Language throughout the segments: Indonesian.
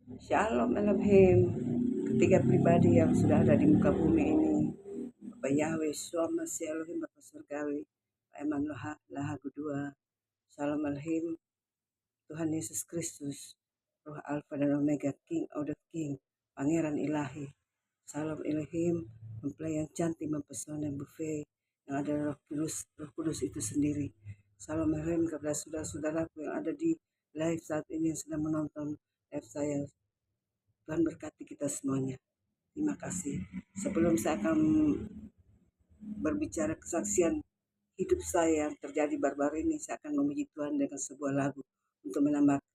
Shalom Elohim, ketiga pribadi yang sudah ada di muka bumi ini, Bapa Yahweh, Suama Si Elohim, Bapa Surgawi, Eman Laha Kedua, Shalom Elohim, Tuhan Yesus Kristus, Roh Alfa dan Omega, King of the King, Pangeran Ilahi, Shalom Elohim, mempelai yang cantik, mempesona, buffet, yang ada Roh Kudus itu sendiri. Shalom Elohim kepada saudara-saudaraku yang ada di live saat ini yang sedang menonton live saya. Tuhan berkati kita semuanya. Terima kasih. Sebelum saya akan berbicara kesaksian hidup saya yang terjadi baru-baru ini, saya akan memuji Tuhan dengan sebuah lagu untuk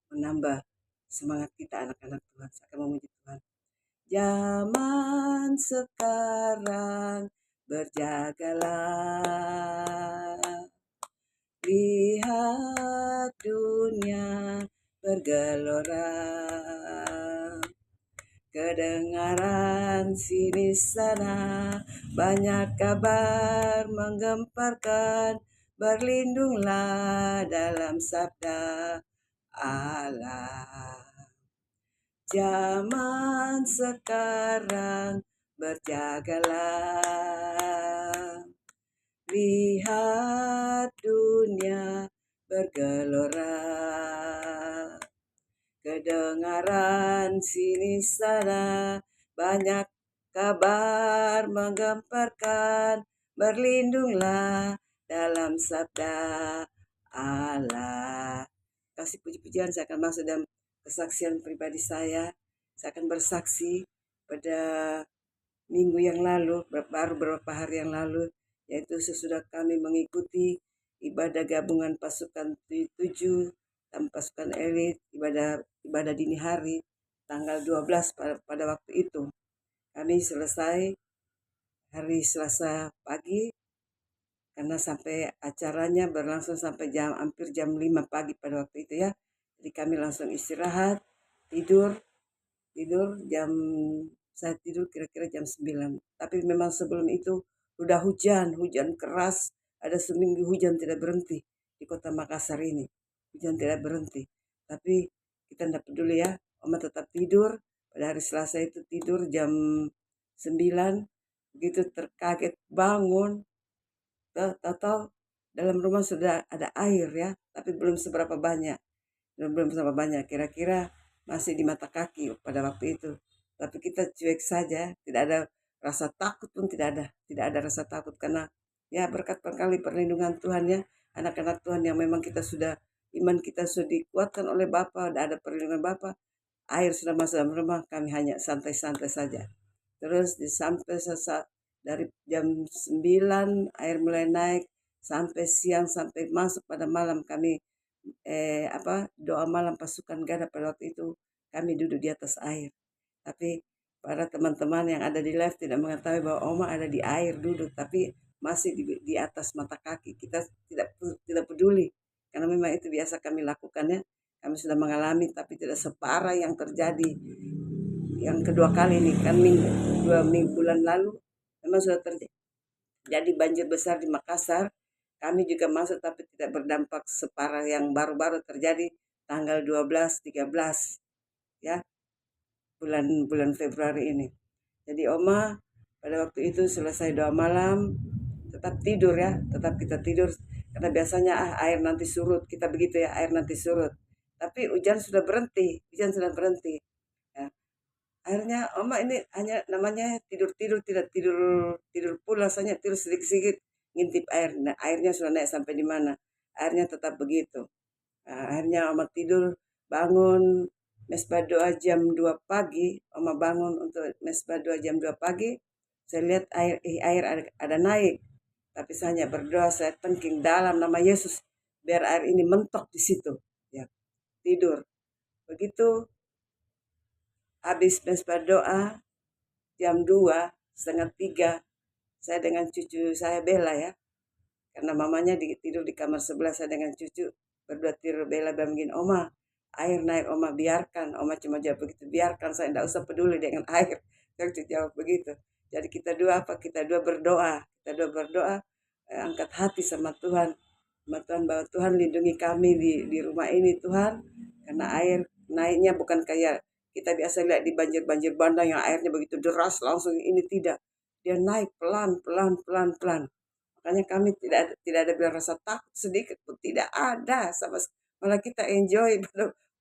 menambah semangat kita anak-anak Tuhan. Saya akan memuji Tuhan. Zaman sekarang berjagalah, lihat dunia bergelora. Kedengaran sini sana banyak kabar menggemparkan, berlindunglah dalam sabda Allah. Zaman sekarang berjagalah, lihat dunia bergelora. Kedengaran sini sana banyak kabar menggemparkan, berlindunglah dalam sabda Allah. Kasih puji-pujian, saya akan masuk dalam kesaksian pribadi saya. Saya akan bersaksi pada minggu yang lalu, baru beberapa hari yang lalu, yaitu sesudah kami mengikuti ibadah gabungan pasukan 7 dan pasukan elit, ibadah dini hari tanggal 12 pada waktu itu. Kami selesai hari Selasa pagi karena sampai acaranya berlangsung sampai hampir jam 5 pagi pada waktu itu ya. Jadi kami langsung istirahat, tidur saya tidur kira-kira jam 9. Tapi memang sebelum itu udah hujan keras, ada seminggu hujan tidak berhenti di kota Makassar ini. Hujan tidak berhenti. Tapi kita tidak peduli ya, Oma tetap tidur. Pada hari Selasa itu tidur jam 9, begitu terkaget bangun, tahu dalam rumah sudah ada air ya, tapi belum seberapa banyak. Kira-kira masih di mata kaki pada waktu itu. Tapi kita cuek saja, tidak ada rasa takut pun, tidak ada rasa takut karena ya berkat kali perlindungan Tuhan ya, anak-anak Tuhan yang memang kita sudah iman kita sudah dikuatkan oleh Bapa, ada perlindungan Bapa. Air sudah masuk dalam rumah, kami hanya santai-santai saja. Terus sampai dari jam 9 air mulai naik sampai siang, sampai masuk pada malam kami doa malam pasukan Gada pada waktu itu kami duduk di atas air. Tapi para teman-teman yang ada di live tidak mengetahui bahwa Oma ada di air duduk, tapi masih di atas mata kaki. Kita tidak peduli karena memang itu biasa kami lakukannya. Kami sudah mengalami, tapi tidak separah yang terjadi yang kedua kali ini kan dua minggu bulan lalu memang sudah terjadi banjir besar di Makassar. Kami juga masuk tapi tidak berdampak separah yang baru-baru terjadi tanggal 12, 13 ya, bulan Februari ini. Jadi Oma pada waktu itu selesai doa malam tetap tidur ya, tetap kita tidur karena biasanya air nanti surut, kita begitu ya, air nanti surut. Tapi hujan sudah berhenti. Ya. Akhirnya Oma ini hanya namanya tidur-tidur, tidak tidur pulas, hanya tidur sedikit-sedikit ngintip air. Nah, airnya sudah naik sampai di mana. Airnya tetap begitu. Nah, akhirnya Oma tidur, bangun mesbah doa jam 2 pagi. Oma bangun untuk mesbah doa jam 2 pagi. Saya lihat air ada naik. Tapi saya hanya berdoa, saya tengking dalam nama Yesus biar air ini mentok di situ. Ya, tidur. Begitu habis mesbah doa jam 2, setengah 3, saya dengan cucu saya Bella ya. Karena mamanya tidur di kamar sebelah, saya dengan cucu berdua tidur. Bella bilang begini, Oma, air naik Oma, biarkan. Oma cuma jawab begitu, biarkan, saya tidak usah peduli dengan air. Saya jawab begitu. Jadi kita dua berdoa. Angkat hati sama Tuhan. Bahwa Tuhan lindungi kami di rumah ini Tuhan. Karena air naiknya bukan kayak kita biasa lihat di banjir-banjir bandang yang airnya begitu deras langsung ini tidak. Dia naik pelan, pelan, pelan, pelan. Makanya kami tidak ada bilang rasa takut sedikit pun tidak ada sama malah kita enjoy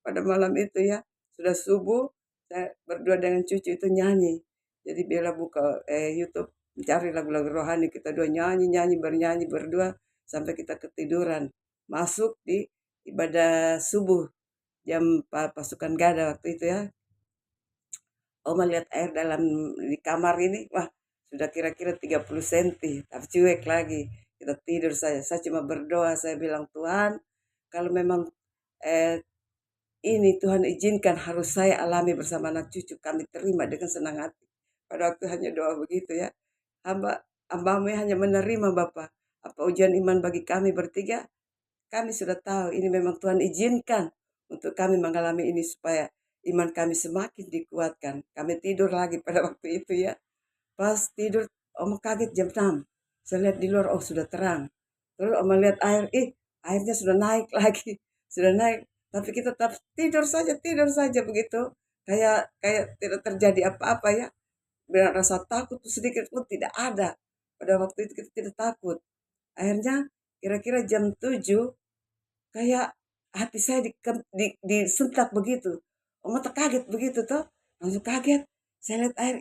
pada malam itu ya. Sudah subuh saya berdua dengan cucu itu nyanyi. Jadi Bella buka YouTube mencari lagu-lagu rohani kita dua nyanyi bernyanyi berdua sampai kita ketiduran. Masuk di ibadah subuh jam pasukan gada waktu itu ya. Oma lihat air dalam di kamar ini, wah sudah kira-kira 30 senti, tapi cuek lagi. Kita tidur saja. Saya cuma berdoa, saya bilang Tuhan, kalau memang eh, ini Tuhan izinkan harus saya alami bersama anak cucu, kami terima dengan senang hati. Pada waktu hanya doa begitu ya. Hambamu hanya menerima Bapak. Apa ujian iman bagi kami bertiga? Kami sudah tahu ini memang Tuhan izinkan untuk kami mengalami ini supaya iman kami semakin dikuatkan. Kami tidur lagi pada waktu itu ya. Pas tidur, Oma kaget jam 6. Saya lihat di luar, oh sudah terang. Terus Oma lihat air, airnya sudah naik lagi. Sudah naik. Tapi kita tetap tidur saja begitu. Kayak kayak tidak terjadi apa-apa ya. Benar rasa takut sedikit pun tidak ada. Pada waktu itu kita tidak takut. Akhirnya kira-kira jam 7 kayak hati saya disentak begitu. Oma terkaget begitu toh. Langsung kaget. Saya lihat air,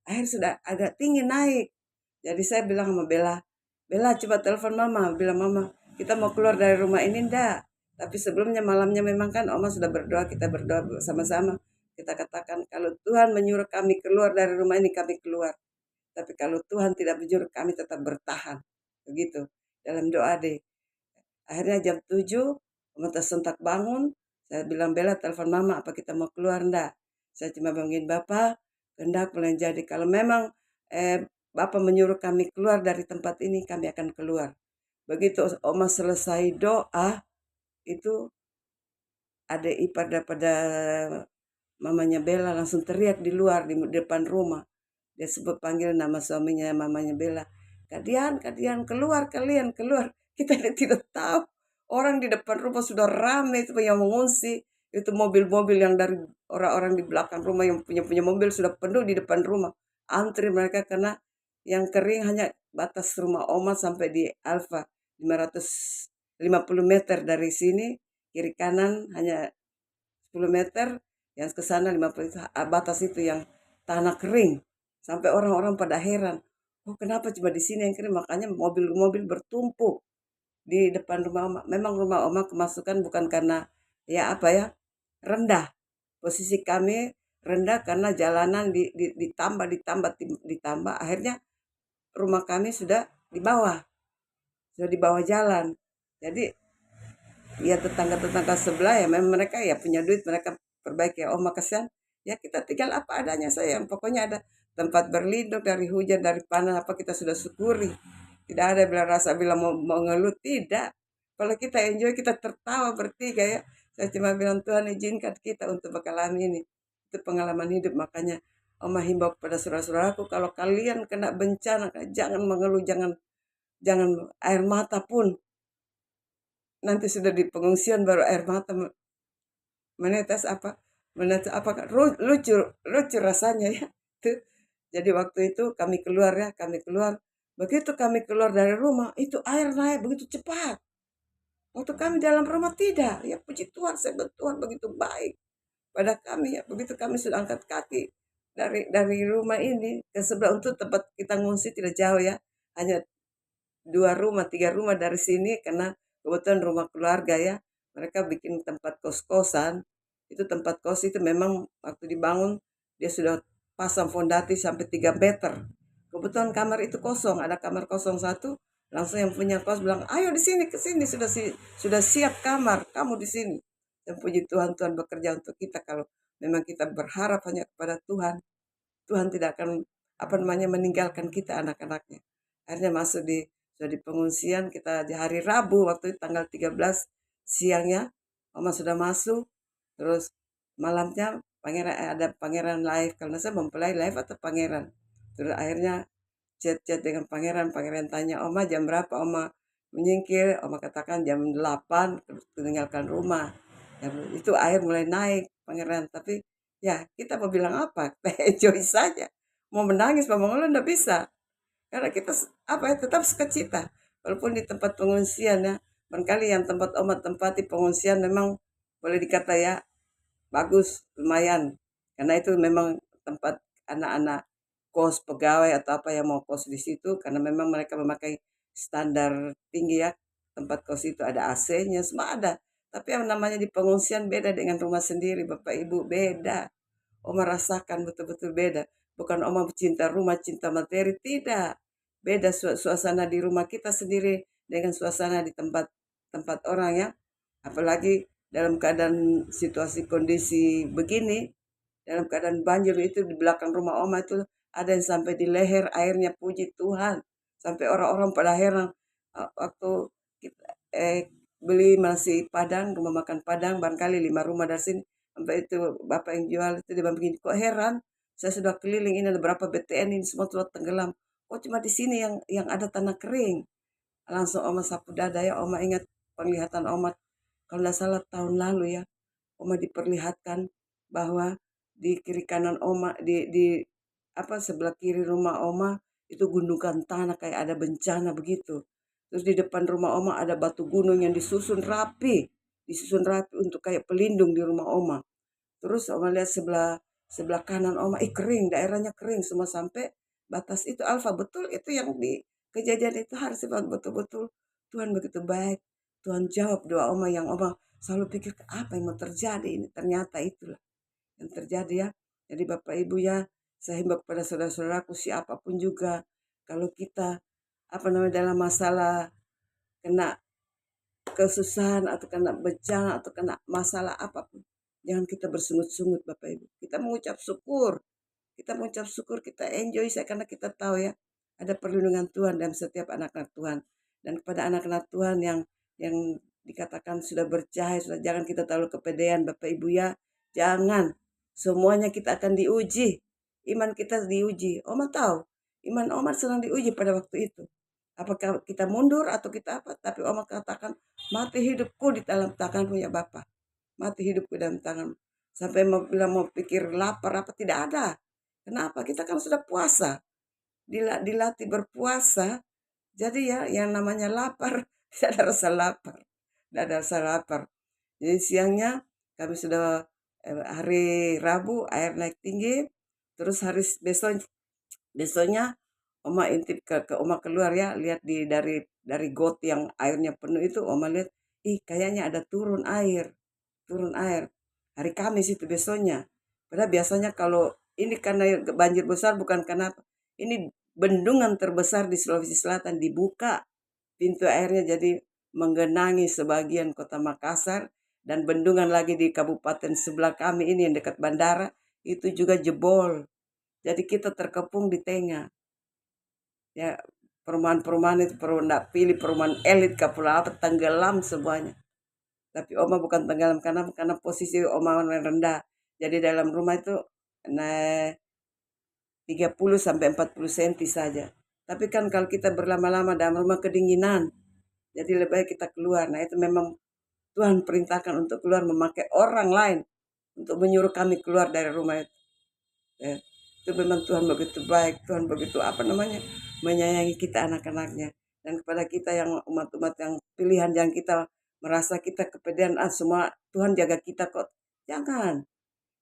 air sudah agak tinggi naik. Jadi saya bilang sama Bella, Bella coba telepon mama. Bilang mama, kita mau keluar dari rumah ini ndak. Tapi sebelumnya malamnya memang kan Oma sudah berdoa, kita berdoa sama-sama. Kita katakan kalau Tuhan menyuruh kami keluar dari rumah ini, kami keluar. Tapi kalau Tuhan tidak menyuruh kami tetap bertahan. Begitu. Dalam doa deh. Akhirnya jam 7, Mama tersentak bangun. Saya bilang, Bella telepon mama, apa kita mau keluar enggak? Saya cuma bangunin Bapak, kehendak boleh jadi. Kalau memang Bapak menyuruh kami keluar dari tempat ini, kami akan keluar. Begitu Oma selesai doa, itu ada ipar daripada mamanya Bella langsung teriak di luar, di depan rumah. Dia sebut panggil nama suaminya, mamanya Bella. Kadian, keluar kalian, keluar. Kita tidak tahu. Orang di depan rumah sudah ramai itu yang mengungsi. Itu mobil-mobil yang dari orang-orang di belakang rumah yang punya mobil sudah penuh di depan rumah. Antri mereka karena yang kering hanya batas rumah Oma sampai di Alfa 550 meter dari sini. Kiri kanan hanya 10 meter. Yang ke sana 50 batas itu yang tanah kering. Sampai orang-orang pada heran. Oh kenapa cuma di sini yang kering? Makanya mobil-mobil bertumpuk di depan rumah Oma. Memang rumah Oma kemasukan bukan karena ya apa ya rendah. Posisi kami rendah karena jalanan ditambah. Akhirnya rumah kami sudah di bawah jalan. Jadi ya tetangga-tetangga sebelah ya memang mereka ya punya duit mereka perbaiki ya kasihan ya kita tinggal apa adanya sayang pokoknya ada tempat berlindung dari hujan dari panas apa kita sudah syukuri tidak ada bilang mau ngeluh tidak kalau kita enjoy kita tertawa bertiga ya saya cuma bilang Tuhan izinkan kita untuk mengalami ini itu pengalaman hidup makanya Oma himbau kepada saudara-saudaraku kalau kalian kena bencana jangan mengeluh jangan air mata pun nanti sudah di pengungsian baru air mata menetes lucu lucu rasanya ya tuh. Jadi waktu itu kami keluar begitu kami keluar dari rumah itu air naik begitu cepat waktu kami dalam rumah tidak ya puji Tuhan sebab Tuhan begitu baik pada kami ya begitu kami sudah angkat kaki dari rumah ini ke sebelah untuk tempat kita ngungsi tidak jauh ya hanya 3 rumah dari sini karena kebetulan rumah keluarga ya mereka bikin tempat kos-kosan itu tempat kos itu memang waktu dibangun dia sudah pasang fondasi sampai 3 meter kebetulan kamar itu kosong ada kamar kosong satu langsung yang punya kos bilang ayo di sini ke sini sudah siap kamar kamu di sini dan puji Tuhan Tuhan bekerja untuk kita kalau memang kita berharap hanya kepada Tuhan Tuhan tidak akan meninggalkan kita anak-anaknya akhirnya masuk sudah di pengungsian kita di hari Rabu waktu itu tanggal 13 siangnya Oma sudah masuk terus malamnya ada pangeran live karena saya mempelai live atau pangeran terus akhirnya chat dengan pangeran tanya Oma jam berapa Oma menyingkir Oma katakan jam 8 terus meninggalkan rumah ya, itu air mulai naik pangeran tapi Ya, kita mau bilang apa? Kita enjoy saja. Mau menangis, mau mengeluh nggak bisa. Karena kita tetap sukacita. Walaupun di tempat pengungsian ya, barangkali yang tempat Oma tempati pengungsian memang boleh dikata ya bagus, lumayan. Karena itu memang tempat anak-anak kos pegawai atau apa yang mau kos di situ karena memang mereka memakai standar tinggi ya. Tempat kos itu ada AC-nya, semua ada. Tapi yang namanya di pengungsian beda dengan rumah sendiri, Bapak Ibu, beda. Oma rasakan betul-betul beda. Bukan Oma cinta rumah, cinta materi, tidak. Beda suasana di rumah kita sendiri dengan suasana di tempat tempat orang ya. Apalagi dalam keadaan situasi kondisi begini, dalam keadaan banjir itu di belakang rumah Oma itu ada yang sampai di leher airnya, puji Tuhan. Sampai orang-orang pada heran waktu kita beli nasi Padang, rumah makan Padang, barangkali 5 rumah dari sini, sampai itu bapak yang jual itu dia bilang begini, kok heran? Saya sudah keliling ini ada berapa BTN ini semua sudah tenggelam. Oh cuma di sini yang ada tanah kering. Langsung Oma sapu dada ya, Oma ingat penglihatan Oma kalau tidak salah tahun lalu ya, Oma diperlihatkan bahwa di kiri kanan Oma di apa sebelah kiri rumah Oma itu gundukan tanah kayak ada bencana begitu. Terus di depan rumah Oma ada batu gunung yang disusun rapi untuk kayak pelindung di rumah Oma. Terus Oma lihat sebelah sebelah kanan Oma, kering, daerahnya kering semua sampai batas itu. Alfa, betul itu yang di kejadian itu harus betul-betul Tuhan begitu baik. Tuhan jawab doa Oma yang Oma selalu pikir apa yang mau terjadi ini. Ternyata itulah yang terjadi ya. Jadi Bapak Ibu ya, saya himbau kepada saudara-saudaraku siapapun juga kalau kita dalam masalah kena kesusahan atau kena bencana atau kena masalah apapun. Jangan kita bersungut-sungut Bapak Ibu. Kita mengucap syukur. Kita mengucap syukur, kita enjoy saya karena kita tahu ya ada perlindungan Tuhan dalam setiap anak-anak Tuhan. Dan kepada anak-anak Tuhan yang dikatakan sudah bercahaya, sudah jangan kita terlalu kepedean Bapak Ibu ya. Jangan. Semuanya kita akan diuji. Iman kita diuji. Oma tahu, iman Oma sedang diuji pada waktu itu. Apakah kita mundur atau kita apa? Tapi Oma katakan, mati hidupku di dalam tanganmu ya Bapak. Mati hidupku dalam tangan. Sampai mau bilang mau pikir lapar apa, tidak ada. Kenapa? Kita kan sudah puasa. Dilatih berpuasa. Jadi ya yang namanya lapar, tidak ada rasa lapar. Tidak ada rasa lapar. Jadi siangnya kami sudah hari Rabu air naik tinggi. Terus hari besoknya Oma intip ke Oma keluar ya, lihat dari got yang airnya penuh itu Oma lihat, kayaknya ada turun air. Turun air. Hari Kamis itu besoknya. Padahal biasanya kalau ini karena banjir besar bukan karena apa. Ini bendungan terbesar di Sulawesi Selatan dibuka pintu airnya jadi menggenangi sebagian kota Makassar dan bendungan lagi di kabupaten sebelah kami ini yang dekat bandara itu juga jebol. Jadi kita terkepung di tengah. Ya perumahan-perumahan itu pilih perumahan elit kapula apa tenggelam semuanya. Tapi Oma bukan tenggelam karena posisi Oma rendah. Jadi dalam rumah itu nah 30 sampai 40 cm saja. Tapi kan kalau kita berlama-lama dalam rumah kedinginan, jadi lebih baik kita keluar. Nah itu memang Tuhan perintahkan untuk keluar memakai orang lain untuk menyuruh kami keluar dari rumah itu. Ya, itu memang Tuhan begitu baik, Tuhan begitu menyayangi kita anak-anaknya. Dan kepada kita yang umat-umat yang pilihan yang kita merasa kita kepedean, semua Tuhan jaga kita kok. Jangan.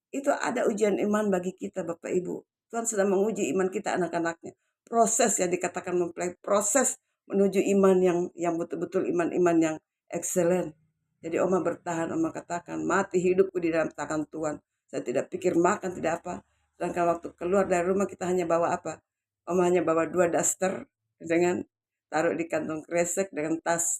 Itu ada ujian iman bagi kita Bapak Ibu. Tuhan sedang menguji iman kita anak-anaknya. Proses yang dikatakan mempelai, proses menuju iman yang betul-betul iman-iman yang excellent. Jadi Oma bertahan, Oma katakan, mati hidupku di dalam tangan Tuhan. Saya tidak pikir makan, tidak apa. Sedangkan waktu keluar dari rumah kita hanya bawa apa? Oma hanya bawa 2 daster dengan taruh di kantong kresek dengan tas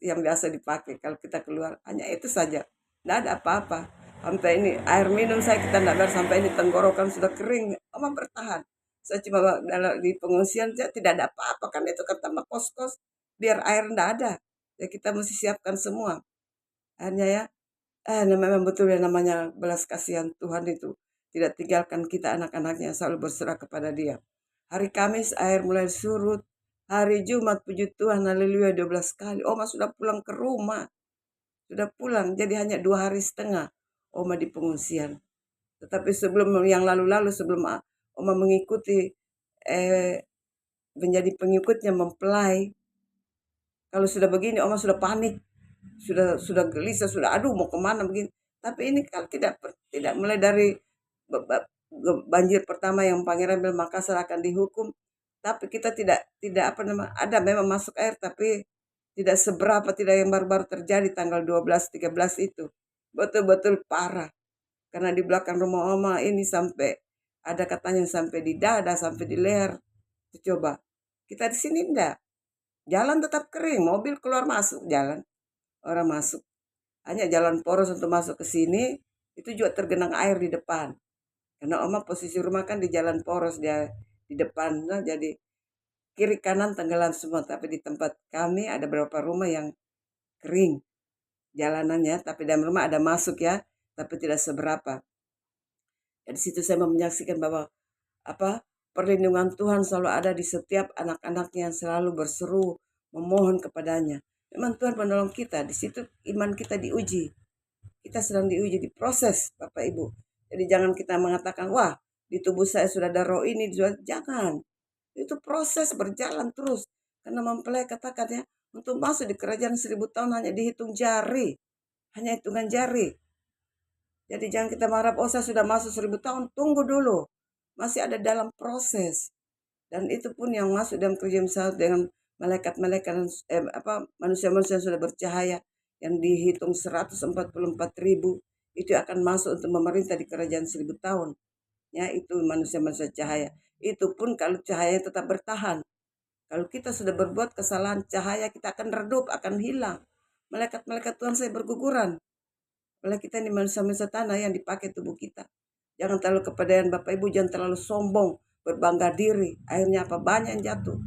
yang biasa dipakai kalau kita keluar. Hanya itu saja. Tidak ada apa-apa. Sampai ini air minum saya kita tidak biar sampai ini tenggorokan sudah kering. Oma bertahan. Saya cuma di pengungsian saya tidak ada apa-apa kan itu kata kos-kos biar air tidak ada. Ya kita mesti siapkan semua. Akhirnya ya, memang betul ya namanya belas kasihan Tuhan itu. Tidak tinggalkan kita anak-anaknya selalu berserah kepada Dia. Hari Kamis air mulai surut. Hari Jumat puji Tuhan haleluya 12 kali. Oma sudah pulang ke rumah. Sudah pulang jadi hanya 2 hari setengah Oma di pengungsian. Tetapi sebelum yang lalu-lalu, sebelum Oma mengikuti menjadi pengikutnya mempelai, kalau sudah begini Oma sudah panik, sudah gelisah, sudah aduh mau kemana begini. Tapi ini kalau tidak mulai dari banjir pertama yang Pangeran bilang Makassar akan dihukum, tapi kita tidak apa nama, ada memang masuk air tapi tidak seberapa, tidak yang baru-baru terjadi tanggal 12 13 itu. Betul-betul parah. Karena di belakang rumah Oma ini sampai ada katanya sampai di dada, sampai di leher. Coba. Kita di sini enggak. Jalan tetap kering, mobil keluar masuk jalan. Orang masuk. Hanya jalan poros untuk masuk ke sini, itu juga tergenang air di depan. Karena Oma posisi rumah kan di jalan poros, dia di depan. Nah, jadi kiri kanan tenggelam semua. Tapi di tempat kami ada beberapa rumah yang kering jalanannya. Tapi dalam rumah ada masuk ya, tapi tidak seberapa. Di situ saya menyaksikan bahwa perlindungan Tuhan selalu ada di setiap anak-anaknya yang selalu berseru memohon kepadanya. Memang Tuhan menolong kita. Di situ iman kita diuji. Kita sedang diuji, diproses, Bapak Ibu. Jadi jangan kita mengatakan, wah di tubuh saya sudah ada roh ini. Jangan. Itu proses berjalan terus. Karena mempelai katakannya, untuk masuk di kerajaan 1000 tahun hanya dihitung jari. Hanya hitungan jari. Jadi jangan kita mengharap, oh saya sudah masuk 1000 tahun. Tunggu dulu. Masih ada dalam proses. Dan itu pun yang masuk dalam kerajaan salib dengan malaikat-malaikat manusia-manusia yang sudah bercahaya yang dihitung 144.000 itu akan masuk untuk memerintah di kerajaan 1000 tahun. Ya, itu manusia-manusia cahaya. Itu pun kalau cahayanya tetap bertahan. Kalau kita sudah berbuat kesalahan, cahaya kita akan redup, akan hilang. Malaikat-malaikat Tuhan saya berguguran. Oleh kita ini manusia-manusia tanah yang dipakai tubuh kita. Jangan terlalu kepedean Bapak Ibu, jangan terlalu sombong, berbangga diri. Akhirnya apa? Banyak yang jatuh.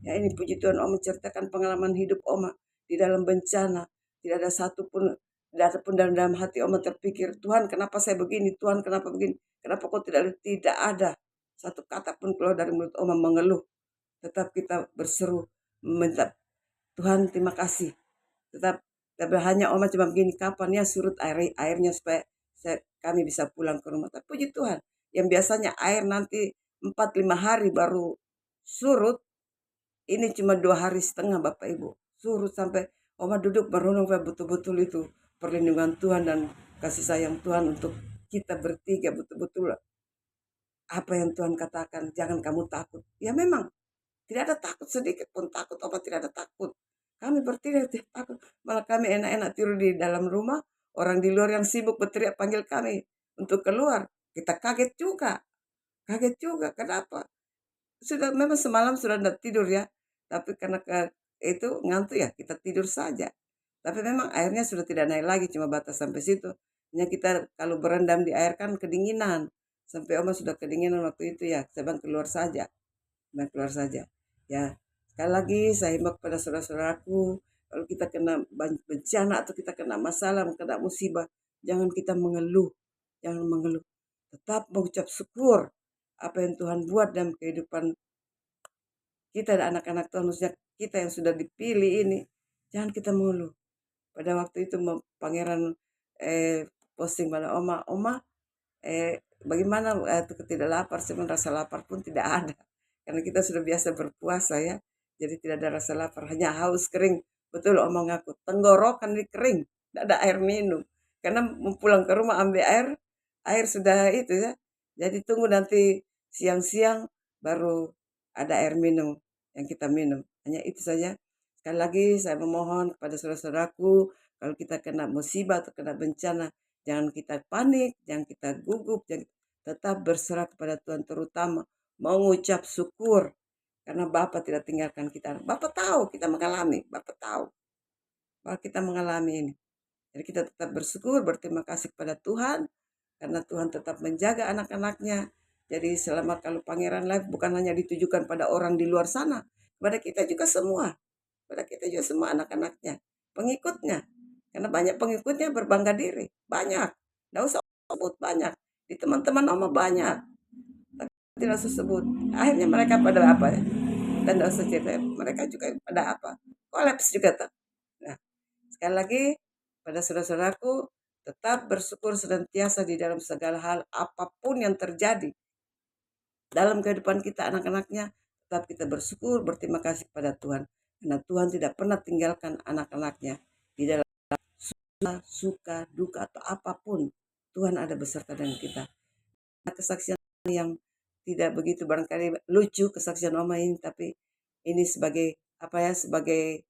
Ya ini puji Tuhan, Oma menceritakan pengalaman hidup Oma di dalam bencana. Tidak ada satupun dalam hati Oma terpikir, Tuhan kenapa saya begini, Tuhan kenapa begini, kenapa kok tidak ada satu kata pun keluar dari mulut Oma mengeluh. Tetap kita berseru, meminta Tuhan terima kasih. Tapi hanya Oma cuma begini, kapan ya surut airnya supaya kami bisa pulang ke rumah. Tapi puji Tuhan, yang biasanya air nanti 4-5 hari baru surut, ini cuma 2,5 hari Bapak Ibu. Surut sampai Oma duduk merenung betul-betul itu perlindungan Tuhan dan kasih sayang Tuhan untuk kita bertiga betul-betul. Apa yang Tuhan katakan, jangan kamu takut. Ya memang, tidak ada takut sedikit pun takut. Oma tidak ada takut. Kami bertiga tidak takut. Malah kami enak-enak tidur di dalam rumah. Orang di luar yang sibuk berteriak panggil kami untuk keluar. Kita kaget juga. Kaget juga. Kenapa? Memang semalam sudah tidak tidur ya. Tapi karena itu ngantuk ya, kita tidur saja. Tapi memang airnya sudah tidak naik lagi, cuma batas sampai situ. Hanya kita kalau berendam di air kan kedinginan. Sampai Oma sudah kedinginan waktu itu ya, saya bilang keluar saja. Keluar saja. Ya, sekali lagi saya himbau kepada saudara-saudaraku, kalau kita kena bencana atau kita kena masalah, kena musibah, jangan kita mengeluh. Jangan mengeluh. Tetap mengucap syukur apa yang Tuhan buat dalam kehidupan kita dan anak-anak Tuhan, khususnya kita yang sudah dipilih ini. Jangan kita mengeluh. Pada waktu itu Pangeran posting pada Oma, bagaimana tidak lapar, saya rasa lapar pun tidak ada. Karena kita sudah biasa berpuasa ya. Jadi tidak ada rasa lapar, hanya haus kering. Betul Oma ngaku, tenggorokan ini kering, tidak ada air minum. Karena pulang ke rumah ambil air sudah itu ya. Jadi tunggu nanti siang-siang baru ada air minum yang kita minum. Hanya itu saja. Sekali lagi saya memohon kepada saudara-saudaraku, kalau kita kena musibah atau kena bencana, jangan kita panik, jangan kita gugup, tetap berserah kepada Tuhan, terutama mengucap syukur. Karena Bapa tidak tinggalkan kita. Bapa tahu kita mengalami, Bapa tahu bahwa kita mengalami ini. Jadi kita tetap bersyukur, berterima kasih kepada Tuhan, karena Tuhan tetap menjaga anak-anaknya. Jadi selama kalau Pangeran Live bukan hanya ditujukan pada orang di luar sana, kepada kita juga semua. Kepada kita juga semua anak-anaknya, pengikutnya. Karena banyak pengikutnya berbangga diri. Banyak. Tidak usah sebut banyak. Di teman-teman Oma banyak. Tapi tidak usah sebut. Akhirnya mereka pada apa ya? Dan tidak usah cerita. Mereka juga pada apa? Kolaps juga tuh. Nah, sekali lagi pada saudara-saudaraku, tetap bersyukur senantiasa di dalam segala hal, apapun yang terjadi dalam kehidupan kita anak-anaknya, tetap kita bersyukur, berterima kasih kepada Tuhan. Karena Tuhan tidak pernah tinggalkan anak-anaknya di dalam suka, duka, atau apapun. Tuhan ada beserta dengan kita. Kesaksian yang tidak begitu barangkali lucu kesaksian Oma ini, tapi ini sebagai sebagai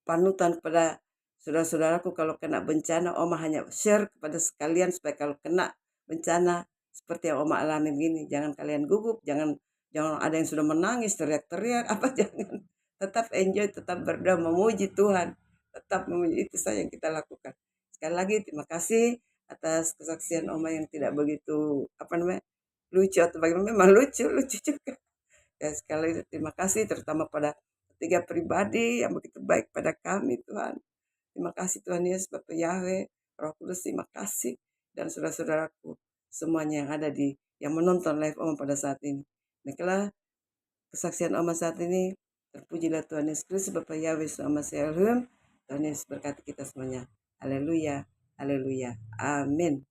panutan kepada saudara-saudaraku kalau kena bencana. Oma hanya share kepada sekalian supaya kalau kena bencana seperti yang Oma alami begini, jangan kalian gugup, jangan ada yang sudah menangis teriak-teriak apa, jangan. Tetap enjoy, tetap berdoa, memuji Tuhan, tetap memuji. Itu saja yang kita lakukan. Sekali lagi terima kasih atas kesaksian Oma yang tidak begitu lucu, atau bagaimana, memang lucu juga. Ya, sekali lagi terima kasih terutama pada ketiga pribadi yang begitu baik pada kami, Tuhan. Terima kasih Tuhan Yesus, Bapak Yahweh, Roh Kudus, terima kasih. Dan saudara-saudaraku semuanya yang ada yang menonton live Oma pada saat ini. Demikianlah kesaksian Oma saat ini. Terpujilah Tuhan Yesus Kristus, Bapak Yahweh, selama Tuhan Yesus berkati kita semuanya. Haleluya, haleluya, amin.